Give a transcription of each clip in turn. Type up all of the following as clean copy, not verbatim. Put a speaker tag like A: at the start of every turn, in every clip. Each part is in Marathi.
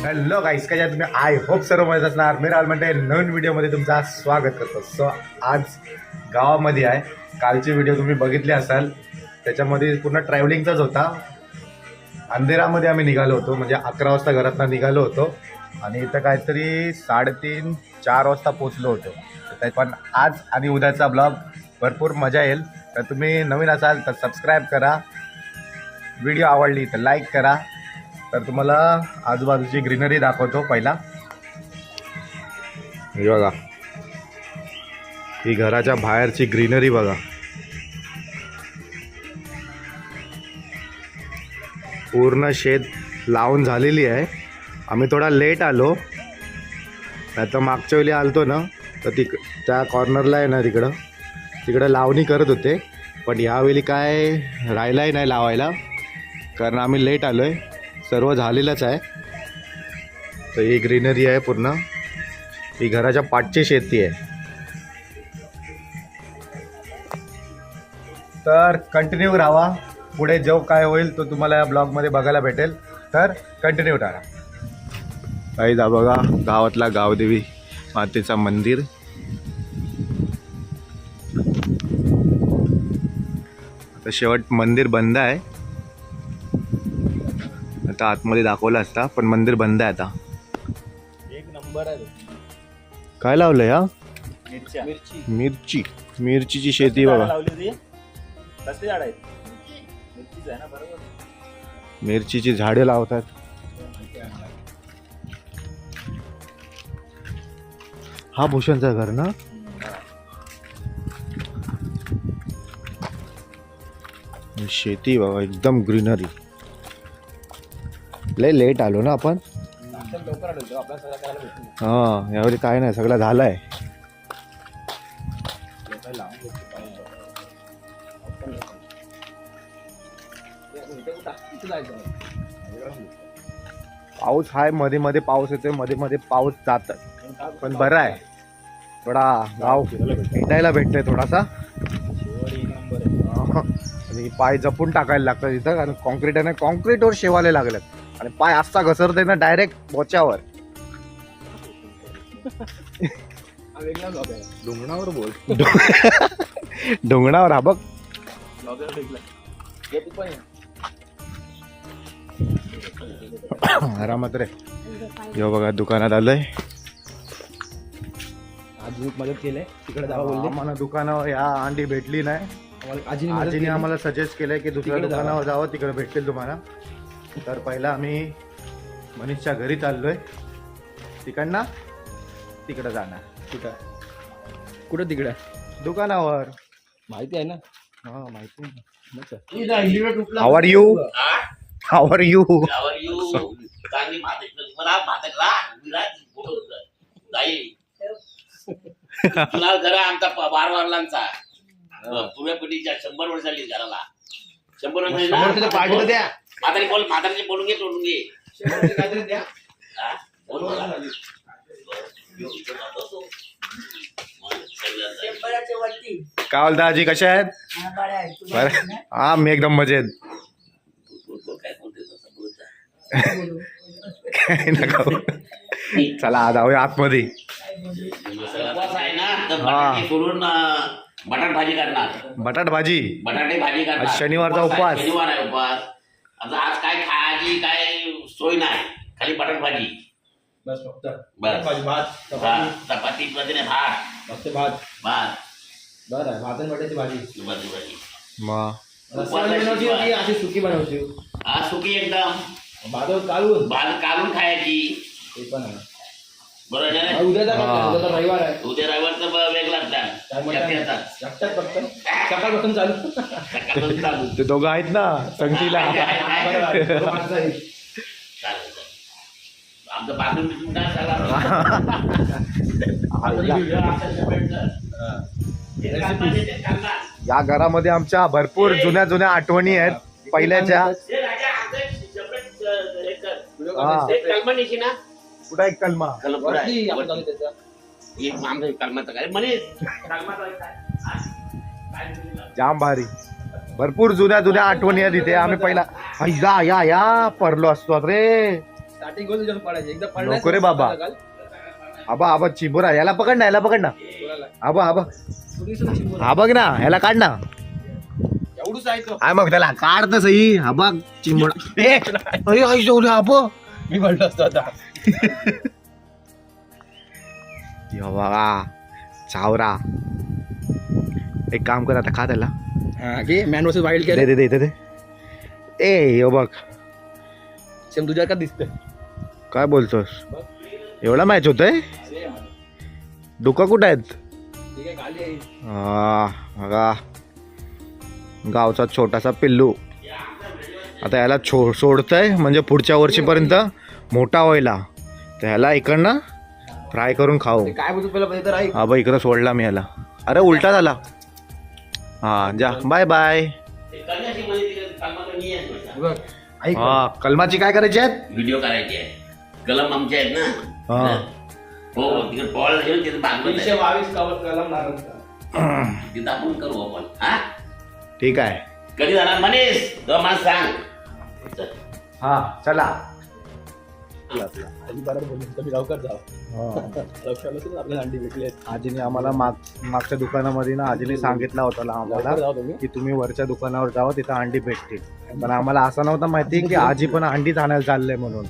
A: हॅलो गाईस, काय तुम्ही आय होप सर्व मजेत असणार. मी राहुल म्हणते नवीन व्हिडिओमध्ये तुमचं स्वागत करतो. सो आज गावामध्ये आहे. कालची व्हिडिओ तुम्ही बघितली असाल, त्याच्यामध्ये पूर्ण ट्रॅव्हलिंगचाच होता. अंधेरामध्ये आम्ही निघालो होतो, म्हणजे 11 वाजता घरातनं निघालो होतो आणि इथं काहीतरी 3:30-4 वाजता पोचलो होतो. तर पण आज आणि उद्याचा ब्लॉग भरपूर मजा येईल. तर तुम्ही नवीन असाल तर सबस्क्राईब करा, व्हिडिओ आवडली तर लाईक करा. तर तुम्हाला आजूबाजूची ग्रीनरी दाखवतो. पहिला हे बघा, ही घराच्या बाहेरची ग्रीनरी बघा. पूर्ण शेत लावून झालेली आहे. आम्ही थोडा लेट आलो, नाही तर मागच्या वेळी आलतो ना तर त्या कॉर्नरला आहे ना, तिकडं लावणी करत होते. पण यावेळी काय राहिलाही नाही लावायला, कारण आम्ही लेट आलो आहे. सर्व झालेलंच आहे. तर ही ग्रीनरी आहे पूर्ण. ही घराच्या पाठची शेती आहे. तर कंटिन्यू राहा, पुढे जो काय होईल तो तुम्हाला या ब्लॉगमध्ये बघायला भेटेल. तर कंटिन्यू राहा. काही जा बघा, गावातला गावदेवी मातेचा मंदिर. आता शेवट मंदिर बंद आहे. आता आतमध्ये दाखवलं असता, पण मंदिर बंद आहे आता.
B: एक नंबर आहे.
A: काय लावलंय हा?
B: मिरची.
A: मिरचीची शेती बघा.
B: लावली होती. कसली झाड आहेत? मिरचीच आहे ना, बरोबर.
A: मिरचीची झाडे लावतात. हा भूषणचं घर ना. शेती बघा, एकदम ग्रीनरी. लय लेट आलो ना आपण. हा, यावेळी काय नाही, सगळं झालंय. पाऊस आहे, मध्ये मध्ये पाऊस येतोय, मध्ये मध्ये पाऊस जात. पण बरं आहे, थोडा गाव भेटायला भेटतंय थोडासा. आणि पाय जपून टाकायला लागतात इथं, कारण कॉन्क्रीट आहे ना, कॉन्क्रीटवर शेवाले लागलेत आणि पाय असा घसरते ना डायरेक्ट बोच्यावर.
B: डोंगणावर बोल.
A: डोंगणावर हा बघ. आरामात रे. यो बघा, दुकानात आलोय.
B: आजी मदत केलंय, तिकडे जावा बोलले.
A: आम्हाला दुकानावर या अंडी भेटली नाही. आजीने आम्हाला सजेस्ट केलंय की दुसऱ्या दुकानावर जावं, तिकडे भेटतील तुम्हाला. तर पहिला आम्ही मनीषच्या घरी चाललोय. तिकडनं तिकडं जाणार.
B: कुठं तिकडे?
A: दुकानावर.
B: माहिती आहे ना.
A: हा, माहिती.
C: How are you?
A: How are you?
C: How are you? चांगली मला म्हातारला विराज नाही. तुला घरा आमचा 12 वडिलांचा पूर्व पिढीच्या 100 वर्ष झाली घराला. 100 वर्ष द्या. म्हातारीचे बोलून घे, तोडून घे. हा? बोल मला.
A: काय बोलता आजी, कशा आहेत? बरं. हा, मी एकदम मजेत. काय नका. चला जाऊया आतमध्ये.
C: बटाट भाजी करणार.
A: बटाट भाजी.
C: बटाटे भाजी करणार.
A: आज शनिवारचा उपवास.
C: शनिवार आहे उपवास. आता आज काय खायची काय सोय नाही, खाली बटाट भाजी
B: बस. फक्त
C: बस.
B: भात
C: चपाती वगैरे, भात
B: फक्त भात.
C: भात
B: बरं, भात आणि बटाट्याची भाजी.
C: भाजी.
A: मग
B: रस्सा बनवची होती, अशी सुकी बनवची.
C: हा, सुकी एकदम.
B: भात काढून
C: भात काढून खायची.
B: ते पण आहे.
C: बरोबर आहे ना?
B: उद्या रविवार आहे.
C: उद्या रविवारचं वेगळाच
B: काय लागतात फक्त सकाळपासून चालू.
C: सकाळपासून चालू.
A: ते दोघं आहेत ना संगतीला.
C: आमचं बाथरूम बिथरूम काय झाला.
A: या घरामध्ये आमच्या भरपूर जुन्या जुन्या आठवणी आहेत पहिल्याच्या. कुठं एक कलमा. जाम भारी. भरपूर जुन्या जुन्या आठवणी आहेत इथे. आम्ही पहिला या या या परलो असतो रे.
B: स्टार्टिंग गोल तुझ्यावर पडायची एकदा
A: नको रे बाबा. आबा आबा चिबोरा याला पकड ना, याला पकड ना. आबा आबा हा बघ ना, ह्याला काढ ना.
B: एवढंच आहे तो.
A: आय मग त्याला काढ तर सही. हा बघ चिंबोरा. अरे आई जेवढे आबा.
B: मी म्हणलो असतो आता.
A: यो बाबा चावरा. एक काम कर आता, खा त्याला.
B: मॅन वर्सेस वाईल्ड
A: दे दे दे दे. ए यो बघ
B: सेम तुझ्या का दिसतंय.
A: काय बोलतोस, एवढा मॅच होतोय. डुका कुठं आहेत. बघा गावचा छोटासा पिल्लू आता याला सोडतंय म्हणजे पुढच्या वर्षीपर्यंत मोठा व्हायला. तर ह्याला इकडनं फ्राय करून खाऊ.
B: काय बोलतो पहिला तर ऐक.
A: हा बा इकडं सोडला मी ह्याला. अरे उलटा झाला. हा जा बाय बाय.
B: बघ ऐक.
A: हा कलमाची काय करायची आहेत.
C: व्हिडिओ करायचे आहे. कलम आमचे आहेत ना.
A: हा
C: हो तिकडे बॉल घेऊन तिथे बांधून
B: 322 कलम लागत.
C: तिथं आपण करू आपण. हा
A: ठीक आहे.
C: कधी जाणार मनीष तो मला सांग.
A: हा चला.
B: लवकर जाऊ. लवकर आपल्याला अंडी भेटले.
A: आजीने आम्हाला मागच्या दुकानामध्ये ना आजीने सांगितलं होतं आम्हाला की तुम्ही वरच्या दुकानावर जावा, तिथं अंडी भेटतील. पण आम्हाला असं नव्हतं माहिती की आजी पण अंडीच आणायला चाललंय म्हणून.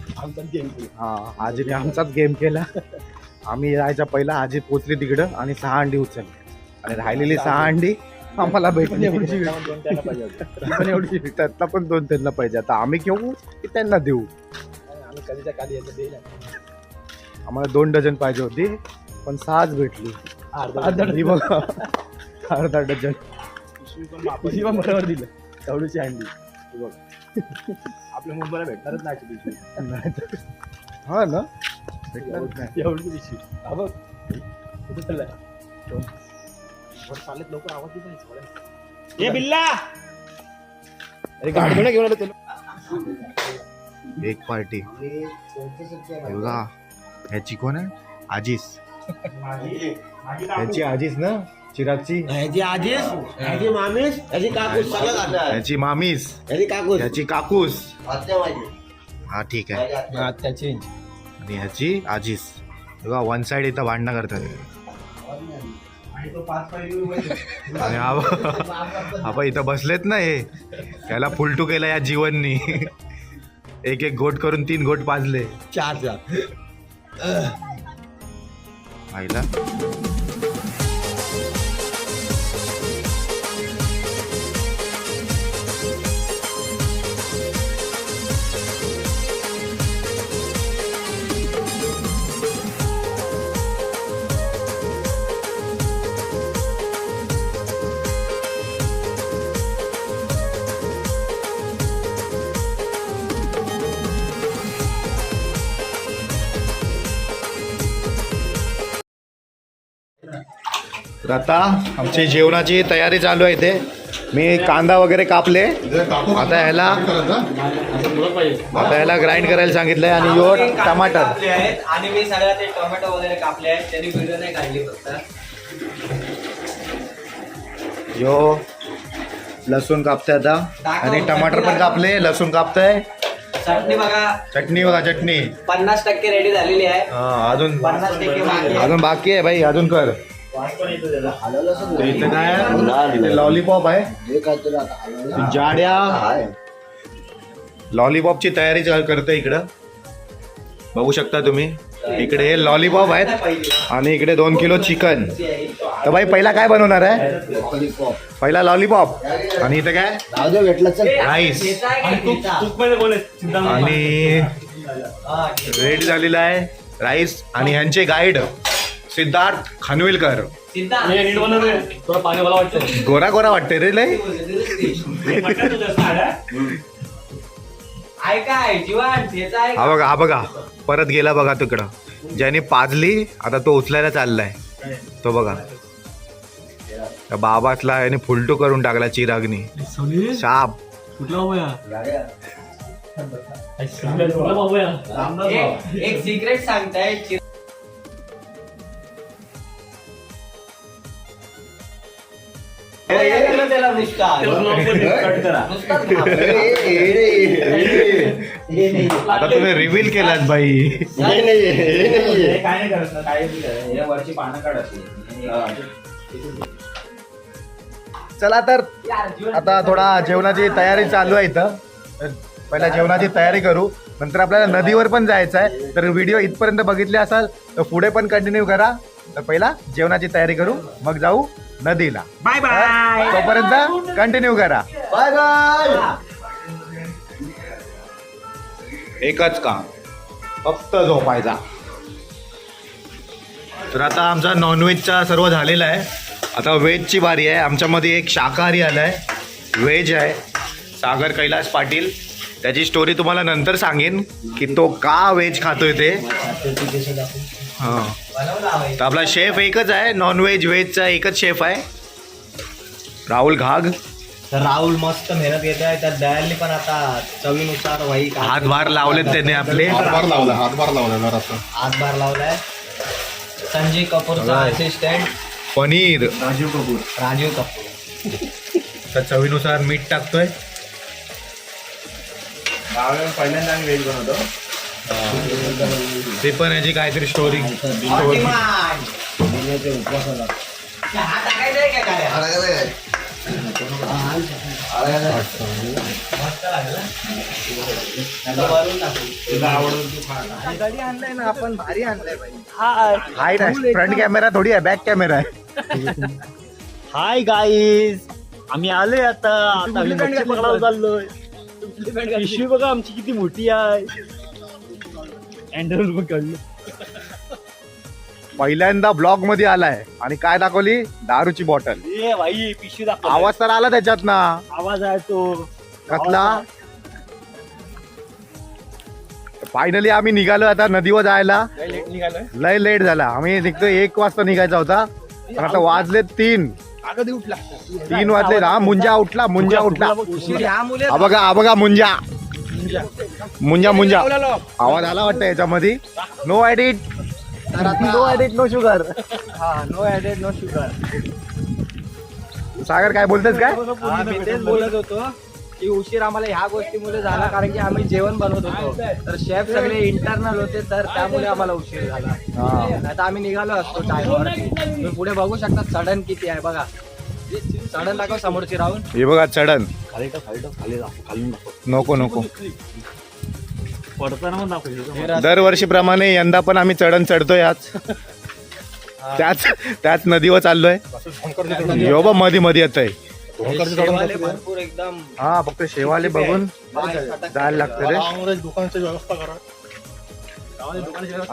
A: हा आजीने आमचाच गेम केला. आम्ही यायच्या पहिला आजी पोचली तिकडं आणि 6 अंडी उचलली आणि राहिलेली 6 अंडी आम्हाला भेटली. त्यातला पण 2 त्यांना पाहिजे. आता आम्ही घेऊ की त्यांना देऊ.
B: आम्ही कधीच्या काली येतो देईल.
A: आम्हाला 2 डझन पाहिजे होती पण 6च भेटली. ही बघा अर्धा डझन.
B: पिशवी पण बरोबर दिलं. तेवढीची अंडी बघ. आपल्या मुंबईला भेटणारच नाही.
A: हा ना भेटणारच नाही.
B: एवढी पिशवी. हा बघ कुठे चाललाय. चालत लवकर आवाज दिला. बिल्ला अरे गाडी घेऊन आलो तुला.
A: एक पार्टी बघा. ह्याची कोण आहे. आजीस. ह्याची आजीस ना चिरागची.
B: ह्याची मामीस ह्याची काकूस
A: ह्याची मामीस
B: ह्याची काकूस
A: ह्याची काकूस. हा ठीक आहे.
B: त्याची
A: आणि ह्याची आजीस. बघा 1 साइड इथं भांडणं करतात. आणि आपण इथं बसलेत ना हे. त्याला फुलटू केला या जीवननी. एक एक गोट करून 3 गोट पाजले.
B: 4
A: आईला तर आता आमची जेवणाची तयारी चालू आहे. इथे मी कांदा वगैरे कापले. आता ह्याला ग्राइंड करायला सांगितलंय. आणि यो टमाटर
B: आणि मी सगळ्या ते टोमॅटो वगैरे कापले आहेत. त्यांनी व्हिडिओ नाही काढली फक्त.
A: यो लसूण कापते आता. आणि टमाटर पण कापले. लसूण कापतंय.
B: चटणी बघा.
A: चटणी बघा. चटणी
B: 50% रेडी झालेली आहे.
A: हा अजून
B: 50%
A: अजून बाकी आहे भाई. अजून कर. इथं काय आहे? लॉलीपॉप आहे. जाड्या लॉलीपॉपची तयारी करते इकडं. बघू शकता तुम्ही. इकडे हे लॉलीपॉप आहेत आणि इकडे 2 किलो चिकन. तर भाई पहिला काय बनवणार आहे. पहिला लॉलीपॉप आणि इथं काय राईस आणि रेडी झालेला आहे राईस. आणि ह्यांचे गाईड सिद्धार्थ खानविलकर. गोरा गोरा वाटते रे लय. हा बघा परत गेला बघा तिकडं. ज्याने पाजली आता तो उचलायला चाललाय. तो बघा त्या बाबासला याने फुलटू करून टाकला चिरागनी. साप
B: एक सिक्रेट सांगताय. त्याला
A: आता तुम्ही रिव्हील केलात बाई.
B: काय नाही करत ना, काय हे वरची पानं काढत.
A: चला तर आता थोडा जेवणाची तयारी चालू आहे इथं. तर पहिला जेवणाची तयारी करू, नंतर आपल्याला नदीवर पण जायचं आहे. तर व्हिडिओ इथपर्यंत बघितले असाल तर पुढे पण कंटिन्यू करा. तर पहिला जेवणाची तयारी करू, मग जाऊ नदीला.
B: Bye bye.
A: तोपर्यंत कंटिन्यू करा. Bye bye. एकच काम, फक्त झोपायचा. तर आता आमचा नॉनव्हेजचा सर्व झालेला आहे. आता व्हेजची बारी आहे. आमच्यामध्ये एक शाकाहारी आला आहे, व्हेज आहे, सागर कैलास पाटील. त्याची स्टोरी तुम्हाला नंतर सांगेन की तो का व्हेज खातोय ते. हां, तर आपला शेफ एकच आहे, नॉनव्हेज व्हेजचा एकच शेफ आहे, राहुल घाग.
B: तर राहुल मस्त मेहनत घेत आहे. त्यात दयालनी पण आता चवीनुसार वही
A: हातभार लावलेत त्याने आपले.
D: हातभार लावला जरासं.
B: हातभार लावलाय. संजय कपूरचा असिस्टंट
A: पनीर,
B: राजीव कपूर.
A: तर चवीनुसार मीठ टाकतोय.
B: पहिल्यांदा आम्ही वेज बनवतो.
A: ते पण याची काहीतरी स्टोरी.
B: आपण भारी आणलंय बाई.
A: हाय ना, फ्रंट कॅमेरा थोडी आहे, बॅक कॅमेरा आहे.
E: हाय गाईज, आम्ही आलोय आता आम्ही मच्छी पकडायला चाललोय. पिशवी बघा आमची किती मोठी आहे. अँडरवर पकडलं.
A: पहिल्यांदा ब्लॉग मध्ये आलाय आणि काय दाखवली? दारूची बॉटल.
E: ए भाई पिशवी दाखव.
A: आवाज तर आला त्याच्यात ना.
E: आवाज आहे तो
A: कसला? फायनली आम्ही निघालो आता नदीवर जायला. लय लेट झाला. आम्ही निघतो 1 वाजता निघायचा होता, पण आता वाजले 3 वाजले. हा मुंजा उठला. हा बघा मुंजा आवाज आला वाटतं याच्यामध्ये. No added, no sugar.
B: No added no sugar.
A: Sagar काय बोलतेस काय?
B: मी तेच बोलत होतो की उशीर आम्हाला ह्या गोष्टीमुळे झाला, कारण की आम्ही जेवण बनवत होतो. तर शेफ सगळे इंटरनल होते, तर त्यामुळे आम्हाला उशीर झाला. नाही तर आम्ही निघालो असतो टाइमवर. तुम्ही पुढे बघू शकता चढण किती आहे बघा. चढण दाखव समोरची राहून.
A: हे बघा चढण.
E: खाली दाखव, खाली
A: नको
E: पडताना पण दाखव.
A: दरवर्षीप्रमाणे यंदा पण आम्ही चढण चढतोय. आज त्याच नदीवर चाललोय. यो मध्ये येत आहे.
B: शेवाले भरपूर एकदम.
A: हा, फक्त शेवाले बघून जायला लागतं रे.
D: दुकानाची व्यवस्था करा.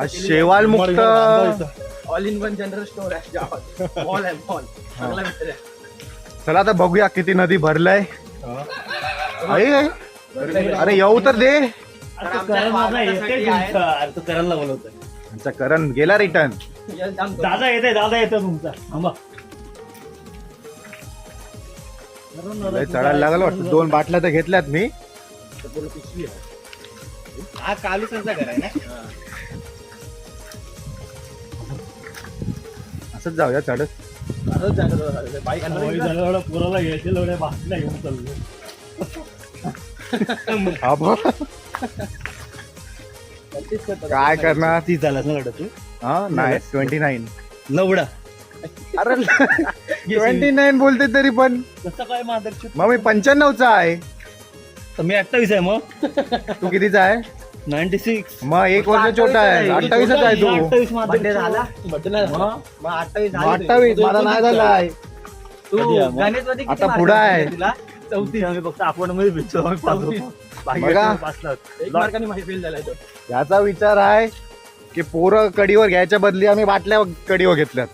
A: आज शेवाल मुक्त
B: all in one general store आहे. मॉल आहे मॉल. चांगला मित्र आहे.
A: चला आता बघूया किती नदी भरलंय. अरे येऊ तर दे.
E: तो करायला बोलवतोय.
A: आमचा करण गेला रिटर्न.
E: दादा येतोय तुमचा. थांबा.
A: चढायला लागलं वाटतं. 2 बाटल्या तर घेतल्यात मी.
B: हा कालूसचा घर आहे ना.
A: असंच जाऊया चढत.
E: पुराला घ्यायचे एवढ्या बाटल्या घेऊन चाललो.
A: काय करणार?
E: ती झालास ना तू.
A: हा नाही 29.
E: नवडा
A: अरे 29 बोलते तरी पण.
E: कसं काय मादरची.
A: मग मी 95चा आहे.
E: तर मी 28 आहे. मग
A: तू कितीचा आहे?
E: 96.
A: मग 1 वर्ष छोटा आहे. 28चा आहे तू.
E: 28
B: बर्थडे झाला.
A: मग
B: 28
A: 28 मला नाही झालाय.
B: तू
E: कधी आहे मग?
B: गणेशमध्ये किती
A: आता
B: marks
A: पुढं आहे.
B: पडले तुला?
E: 34. आम्ही फक्त आपण मध्ये भेटतो. आम्ही 5 होतो.
A: बघा.
B: एक मार्काने माहिती फेल झालाय तो.
A: याचा विचार आहे की पोरं कडीवर घ्यायच्या बदली आम्ही बाटल्या कडीवर घेतल्यात.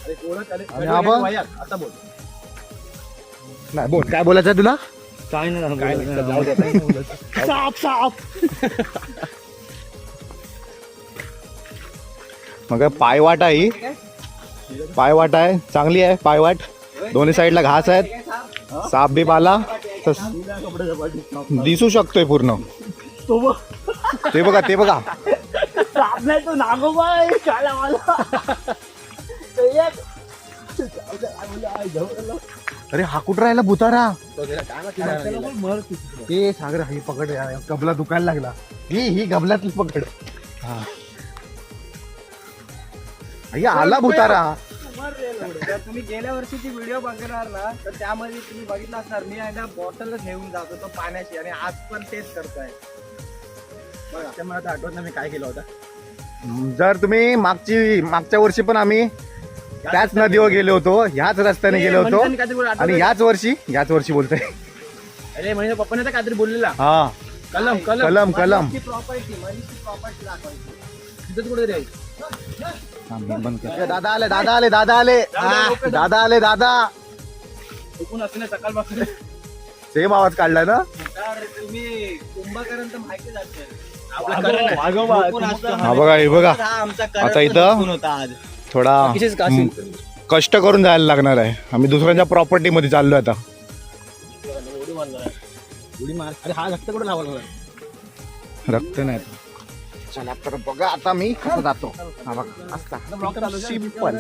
B: अरे पोरं चालेल.
A: आणि हा बघ.
B: वयात. आता बोल.
A: नाही बोल, काय बोलायचं आहे तुला?
E: काय नाही
B: काय नाही, जाऊ दे, आता नाही बोलत.
E: साप.
A: मग पायवाट आहे ही. पायवाट आहे, चांगली आहे पायवाट. दोन्ही साईडला घास आहेत. साप बीप आला तर दिसू शकतोय पूर्ण.
E: तो बघ.
A: ते बघा.
E: साप नाही तो नागोबाई. काय मला.
A: अरे हा कुठं राहिला भुतारा? हे सागर ही पकड यार, गबला दुखायला लागला. ही गबल्यातली पकड. हा अय्या, आला भुतारा.
B: जर तुम्ही गेल्या वर्षीची व्हिडिओ बघणार ना तर त्यामध्ये तुम्ही बघितलं असणार मी आहे ना बॉटल घेऊन जात होतो पाण्याची आणि आज पण तेच करतोय बघा. ते मला तर आठवत नाही मी काय केलं होतं.
A: जर तुम्ही मागच्या वर्षी पण आम्ही त्याच नदीवर गेलो होतो, ह्याच रस्त्याने गेलो होतो आणि याच वर्षी बोलतोय.
B: अरे म्हणजे पप्पाने तर काहीतरी बोललेला.
A: हा
B: कलम
A: कलम
B: प्रॉपर्टी दाखवायची तिथं कुठे द्यायची.
A: दादा आले.
B: चुकून असं नाही सकाळपासून
A: सेम आवाज काढलाय ना.
B: तर तुम्ही कुंभकर्ण तर माहिती जाते.
A: हा बघा, हे बघा आता इथं थोडा कष्ट करून जायला लागणार आहे. आम्ही दुसऱ्यांच्या प्रॉपर्टी मध्ये चाललोय आता.
B: हा रक्त कुठे लावला
A: रक्त नाही. चला तर बघा आता मी कसं जातो. हा बघा असता सिंपल.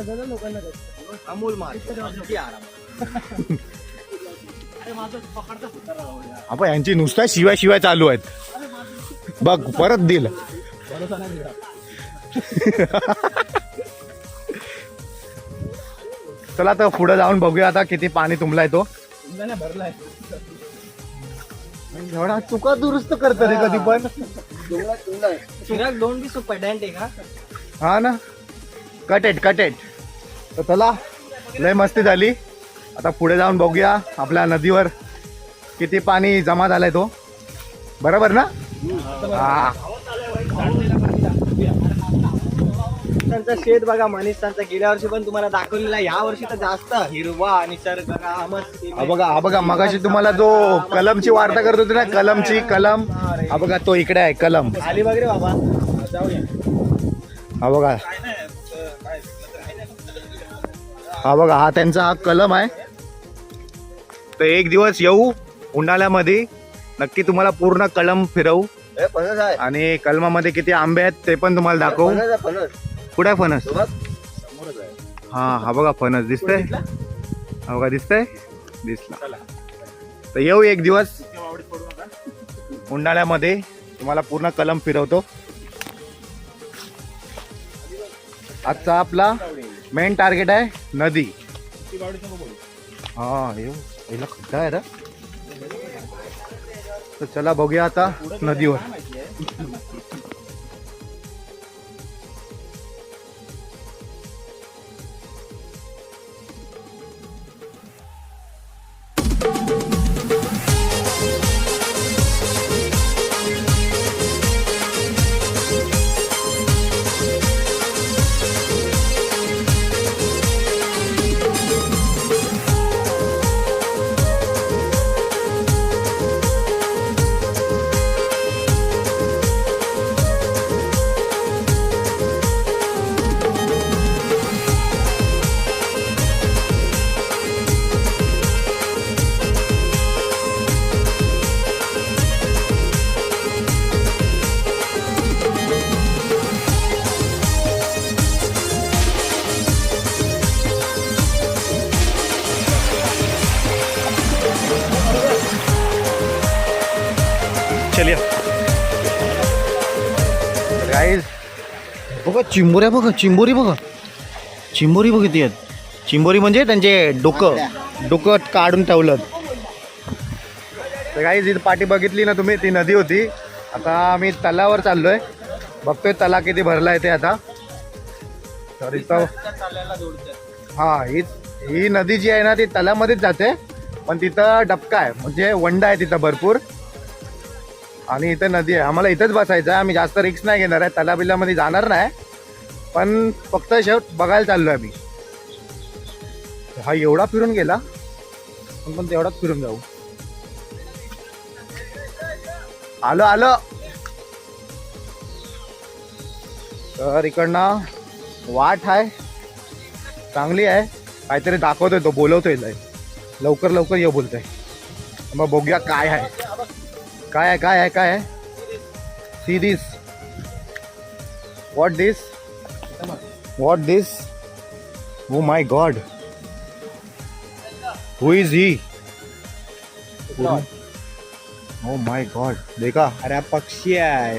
B: अमूल मार
A: आपण यांची नुसत्या शिवाय चालू आहेत. बघ परत दिल. चला तर पुढे जाऊन बघूया आता किती पाणी तुंबलाय तो.
B: भरलाय
A: एवढा चुका दुरुस्त करत रे कधी पण.
B: चिराग दोन बी सुपर डॅन्ट आहे का.
A: हा ना, कटेट. तर चला, लय मस्ती झाली. आता पुढे जाऊन बघूया आपल्या नदीवर किती पाणी जमा झालाय तो. बरोबर ना. हा
B: त्यांचा शेत बघा मनीष त्यांचा गेल्या वर्षी पण तुम्हाला दाखवलेला. या वर्षी तर जास्त हिरवा निसर्ग
A: हा बघा मगाशी तुम्हाला जो कलमची वार्ता करत होती ना, कलम हा बघा तो इकडे आहे कलम.
B: आली वगैरे बाबा जाऊया.
A: हा बघा हा त्यांचा कलम आहे. तर एक दिवस येऊ उन्हाळ्यामध्ये, नक्की तुम्हाला पूर्ण कलम फिरवू आणि कलमामध्ये किती आंबे आहेत ते पण तुम्हाला दाखवू. कुठे आहे फणस. हा बघा फणस दिसतंय. हा बघा दिसला. तर येऊ एक दिवस उन्हाळ्यामध्ये, तुम्हाला पूर्ण कलम फिरवतो. आजचा आपला मेन टार्गेट आहे नदी. हा येऊ पहिला खड्डा आहे रे. तर चला बघूया आता नदीवर. चलिए गाईज बघा चिंबोरी बघितली आहेत. चिंबोरी म्हणजे त्यांचे डोकं काढून ठेवलं. तर गाईज इथं पाठी बघितली ना तुम्ही, ती नदी होती. आता आम्ही तलावर चाललोय, बघतोय तला किती भरलाय ते आता. तर इथं हा ही नदी जी आहे ना ती तलामध्येच जाते, पण तिथं डबका आहे म्हणजे वंडा आहे तिथं भरपूर. आणि इथं नदी आहे. आम्हाला इथंच बसायचं आहे. आम्ही जास्त रिक्स नाही घेणार आहे, तलाबिलामध्ये जाणार नाही, पण फक्त शेवट बघायला चाललो आहे आम्ही. हा एवढा फिरून गेला, पण तेवढाच फिरून जाऊ. आलं तर इकडनं वाट आहे, चांगली आहे. काहीतरी दाखवतोय तो, बोलवतोय लवकर ये बोलतोय. मग बघूया काय आहे. See this. What this? Oh my God. Who is he? O my God देखा
E: अरे हा पक्षी आहे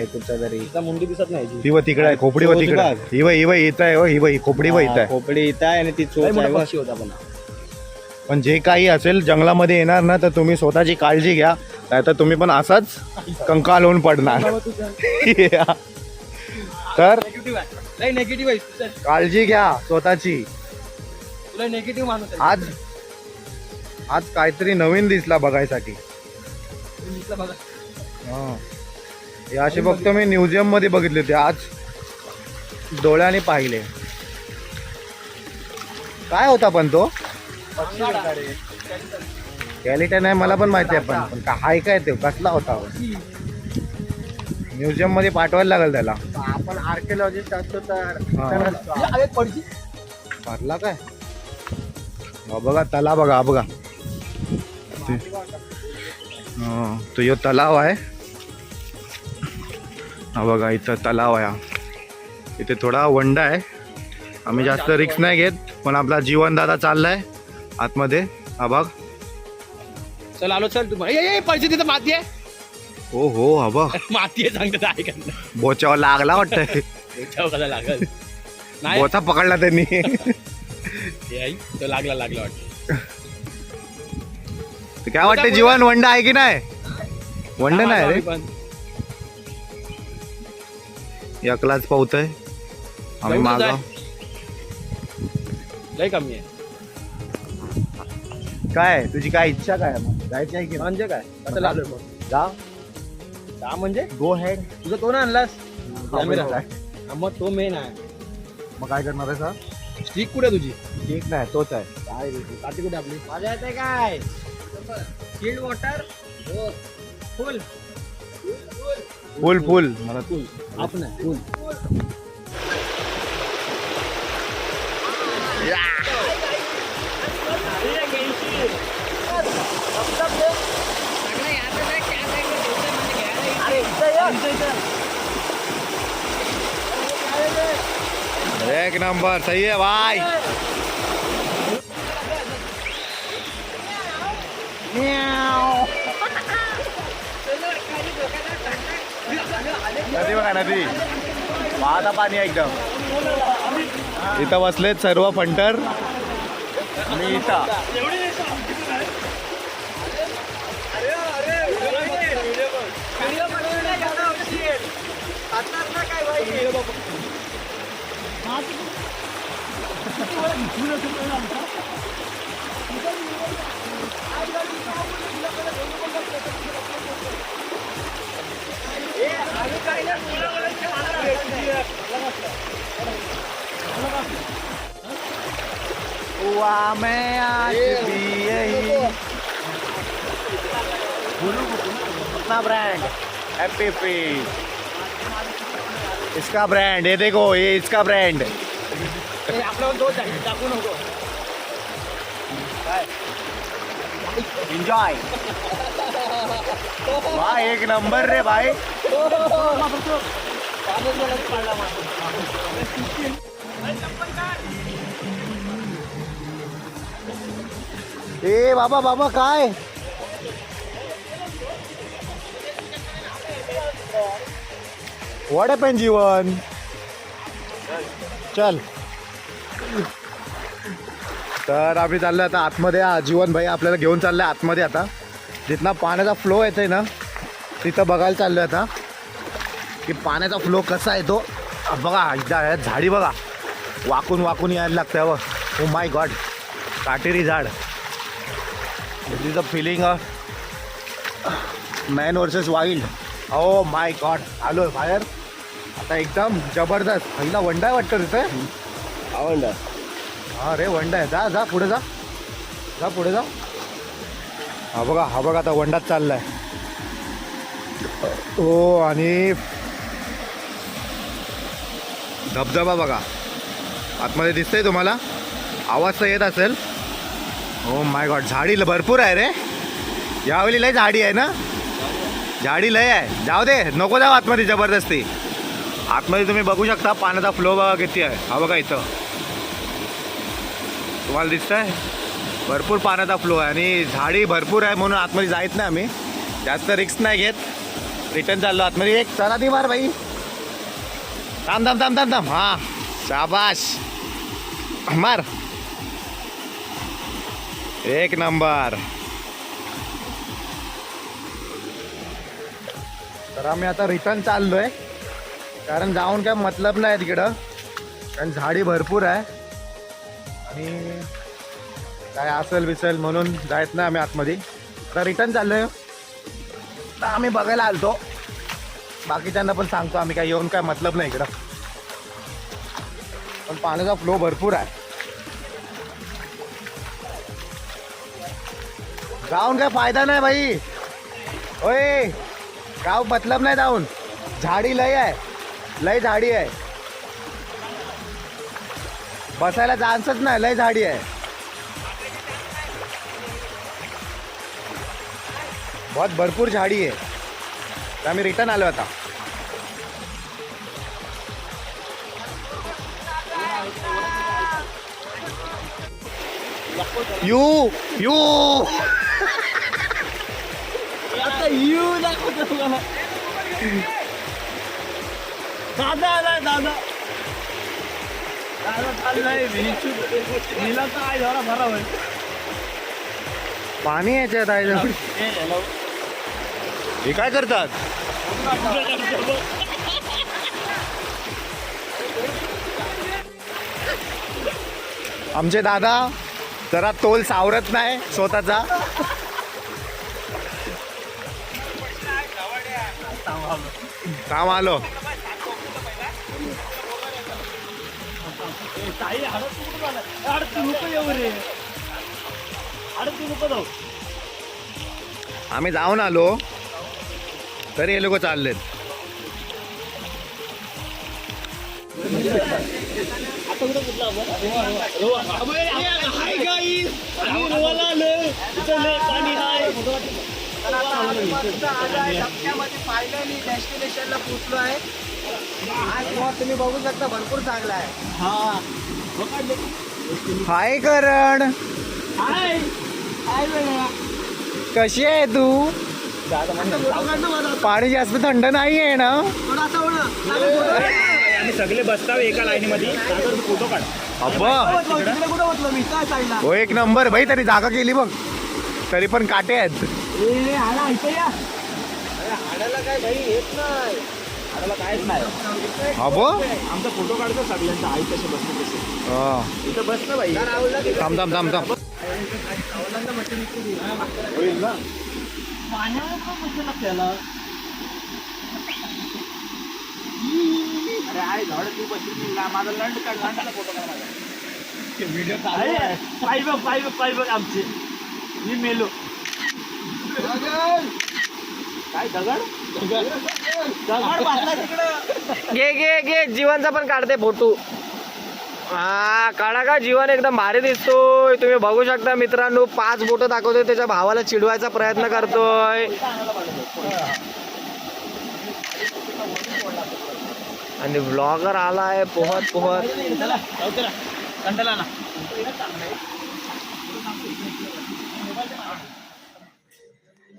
E: कुठचा तरी मुंडी दिसत नाही
A: ही व तिकडे आहे खोपडी व तिकडे आहे. ही व इथं आहे ही व खोपडी व इथं आहे.
E: खोपडी इथं आहे आणि ती चोच आहे
B: पक्षी होता पण
A: पण जे काही असेल जंगलामध्ये येणार ना तर तुम्ही स्वतःची काळजी घ्या नाहीतर तुम्ही पण असाच कंकाल होऊन पडणार तर
B: नेगेटिव्ह आहे चल,
A: काळजी घ्या स्वतःची.
B: तुला नेगेटिव्ह माणूस आहे.
A: आज काहीतरी नवीन दिसला बघायसाठी.
B: दिसलं बघा.
A: हा. हे असे फक्त मी म्युझियम मध्ये बघितले होते आज डोळ्याने पाहिले. काय होता पण तो कॅलिटन आहे मला पण माहिती आहे पण काय काय ते कसला होता म्युझियम मध्ये पाठवायला लागेल त्याला.
B: आपण आर्किओलॉजिस्ट असतो तर
A: हा.
B: अरे पडशी
A: भरला काय हा बघा तलाव बघा हा बघा तो यो तलाव आहे हा बघा इथं तलाव आहे हा. इथे थोडा वंडा आहे. आम्ही जास्त रिक्स नाही घेत पण आपला जीवन दादा चाललाय आतमध्ये हा बघ.
B: चल आलो चल तू पडशी तिथं माती आहे
A: हो हो हा बघ
B: माती आहे सांगतात आहे का
A: बोचावर लागला वाटतंय.
B: कसा लागल नाही
A: बोचा पकडला त्यांनी.
B: तो लागला वाटतं.
A: तर काय वाटतं जीवन वंडा आहे की नाही. वंडा नाही रे
B: पण
A: एकलाच पावतोय आम्ही
B: जाऊ
A: माग
B: दे. लय कमी आहे
A: काय तुझी काय इच्छा काय मग जायची आहे की नाही?
B: म्हणजे काय आता लागलो मग
A: जा
B: का म्हणजे
A: गो हेड.
B: तुझं तो ना आणलास
A: कॅमेरा
B: हा, मग तो मेन आहे.
A: मग काय करणार आहे सर.
B: स्टिक कुठे तुझी
A: ठीक नाही तोच आहे.
B: काय काठी कुठे आपली माझ्या येते काय चिल्ड वॉटर फुल
A: फुल फुल मला
B: फुल आपण फुल
A: एक नंबर सही है भाई. नदी बघा नदी वाहता पाणी आहे एकदम. इथं बसलेत सर्व फंटर आणि इथं हुआ मैं आज भी यही अपना ब्रांड हैप्पी फील. इसका ब्रांड ये देखो ये इसका ब्रांड. एंजॉय. वाह एक नंबर रे भाई. ए बाबा बाबा काय व्हॉट हॅपन जीवन. चल तर आम्ही चाललो आता आतमध्ये. जीवन भाई आपल्याला घेऊन चाललंय आतमध्ये. आता जिथला पाण्याचा फ्लो येतोय ना तिथं बघायला चाललोय आता की पाण्याचा फ्लो कसा येतो. बघा एकदा झाडी बघा वाकून वाकून यायला लागतं बघ. ओ माय गॉड काटेरी झाड. This is a feeling man versus wild. Oh my God आलो बाहेर आता एकदम जबरदस्त. पहिला वंडा आहे वाटतं तिथे.
B: आवडला
A: हा रे वंडा आहे. जा जा पुढे जा जा पुढे जा. हा बघा आता वंडात चाललाय. हो आणि धबधबा बघा आतमध्ये दिसतंय तुम्हाला. आवाज तर येत असेल. ओ माय गॉड झाडी भरपूर आहे रे यावेळी. लय झाडी आहे ना. झाडी लय आहे. जाऊ दे नको जाऊ आतमध्ये जबरदस्ती. आतमध्ये तुम्ही बघू शकता पाण्याचा फ्लो बघा किती आहे. हा बघा इथं तुम्हाला दिसतंय भरपूर पाण्याचा फ्लो आहे आणि झाडी भरपूर आहे म्हणून आतमध्ये जायत नाही आम्ही. जास्त रिस्क नाही घेत रिटर्न चाललो आतमध्ये एक चला ती मार भाई थांब थांब थांब थांब थांब हा शाबाश मार एक नंबर. तर आम्ही आता रिटर्न चाललोय कारण जाऊन काय मतलब नाही तिकडं कारण झाडी भरपूर आहे आणि काय असेल बिसेल म्हणून जायत नाही आम्ही आतमध्ये. आता रिटर्न चाललोय तर आम्ही बघायला आलतो बाकीच्यांना पण सांगतो आम्ही काय येऊन काय मतलब नाही इकडं पण पाण्याचा फ्लो भरपूर आहे जाऊन काय फायदा नाही भाई होय गाव मतलब नाही जाऊन झाडी लय आहे लय झाडी आहे बसायला चान्सच नाही लय झाडी आहे बहुत भरपूर झाडी आहे तर आम्ही रिटर्न आलो आता. यू यू
E: आता येऊ दाखवतो तुम्हाला दादा आलाय दादा दादा चाललाय नीला तर आहे जरा भरा होईल
A: पाणी याच्यात आहे हे काय करतात आमचे दादा जरा तोल सावरत नाही स्वतःचा काम आलो
E: ताई अडत नको येऊ रे अडत नको जाऊ
A: आम्ही जाऊन आलो तरी हे लोक चाललेत.
E: आता कुठं कुठला हाय गाईस आम्ही रोवाला आलो इथं लय पाणी आहे
B: फायनली डेस्टिनेशनला पोहोचलो आहे आज मग तुम्ही बघू शकता भरपूर चांगला आहे.
E: हा
A: हाय करण
E: हाय हाय वेळा
A: कशी आहे तू पाणी जास्त थंड नाही आहे ना
E: आम्ही सगळे बसतावे एका लाईनीमध्ये फोटो काढ
A: अब्बा हो एक नंबर भाई तरी जागा केली बघ तरी पण काटे आहेत.
B: हाडाला काय भाई येत नाही हाडाला काहीच नाही
A: अबो
E: आमचा फोटो काढतो सगळ्यांचा आई कसे बसतो तसे इथं बस ना बाई
A: थांब थांब थांब थांब
E: होईल ना पाण्यावर पण बसलं त्याला अरे आहे झाड तू बसली माझा लंड काढ लंडाला फोटो काढ माझा व्हिडिओ पाय बघ आमचे मी मेलो काय दगड बसला तिकडं
B: घे घे घे जीवनचा पण काढते फोटो. हा काढा का जीवन एकदम भारी दिसतोय तुम्ही बघू शकता मित्रांनो 5 बोटं दाखवतोय त्याच्या भावाला चिडवायचा प्रयत्न करतोय आणि ब्लॉगर आलाय पोहत पोहत
E: कंटाळा ना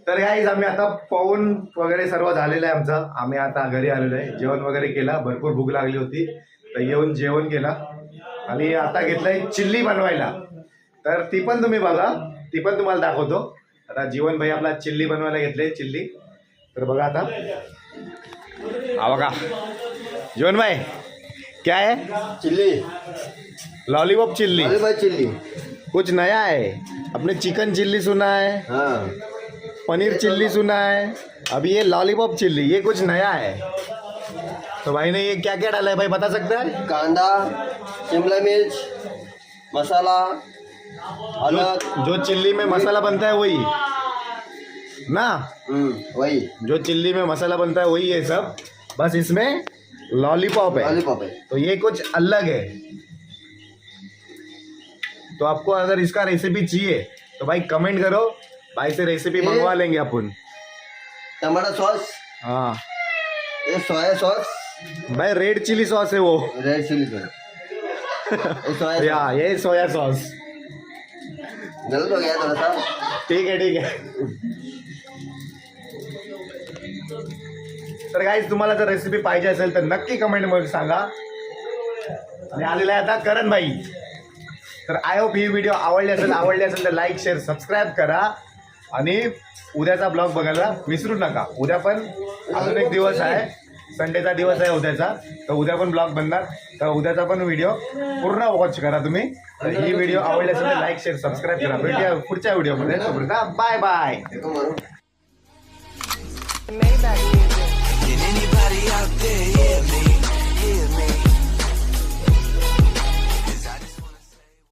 A: तर गाईज आम्ही आता पाहून वगैरे सर्व झालेलं आहे आमचं. आम्ही आता घरी आलेलो आहे जेवण वगैरे केला भरपूर भूक लागली होती तर येऊन जेवण केला आणि आता घेतलंय चिल्ली बनवायला तर ती पण तुम्ही बघा ती पण तुम्हाला दाखवतो. आता जीवन भाई आपला चिल्ली बनवायला घेतले चिल्ली तर बघा आता हा बघा जीवन भाई क्या है
F: चिल्ली
A: लॉलीपॉप चिल्ली
F: अरे भाई चिल्ली
A: कुछ नया है. अपने चिकन चिल्ली सुना है
F: हाँ
A: पनीर चिल्ली सुना है अभी ये लॉलीपॉप चिल्ली ये कुछ नया है. तो भाई ने ये क्या क्या डाला है भाई बता सकता है.
F: कांदा शिमला मिर्च मसाला अलग
A: जो चिल्ली में मसाला बनता है वही ना
F: वही
A: जो चिल्ली में मसाला बनता है वही है सब बस इसमें लॉलीपॉप है
F: लॉलीपॉप है.
A: तो ये कुछ अलग है. तो आपको अगर इसका रेसिपी चाहिए तो भाई कमेंट करो भाई से रेसिपी मंगवा लेंगे अपन.
F: टमाटर सॉस
A: हाँ
F: ये सोया सॉस
A: भाई रेड चिली सॉस है वो
F: रेड चिली सॉस ये सोया
A: या ये सोया सॉस.
F: गलत हो गया थोड़ा सा
A: ठीक है तर गाईज तुम्हाला जर रेसिपी पाहिजे असेल तर नक्की कमेंट मध्ये सांगा. आणि आलेला आहे आता करण भाई. तर आय होप ही व्हिडिओ आवडली असेल तर लाईक शेअर सबस्क्राईब करा. आणि उद्याचा ब्लॉग बघायला विसरू नका. उद्या पण अजून एक दिवस आहे, संडेचा दिवस आहे उद्याचा. तर उद्या पण ब्लॉग बनणार. तर उद्याचा पण व्हिडिओ पूर्ण वॉच करा तुम्ही. तर ही व्हिडिओ आवडली असेल तर लाईक शेअर सबस्क्राईब करा. भेटूया पुढच्या व्हिडिओमध्ये. Bye bye.
F: एको मारू.
G: Maybach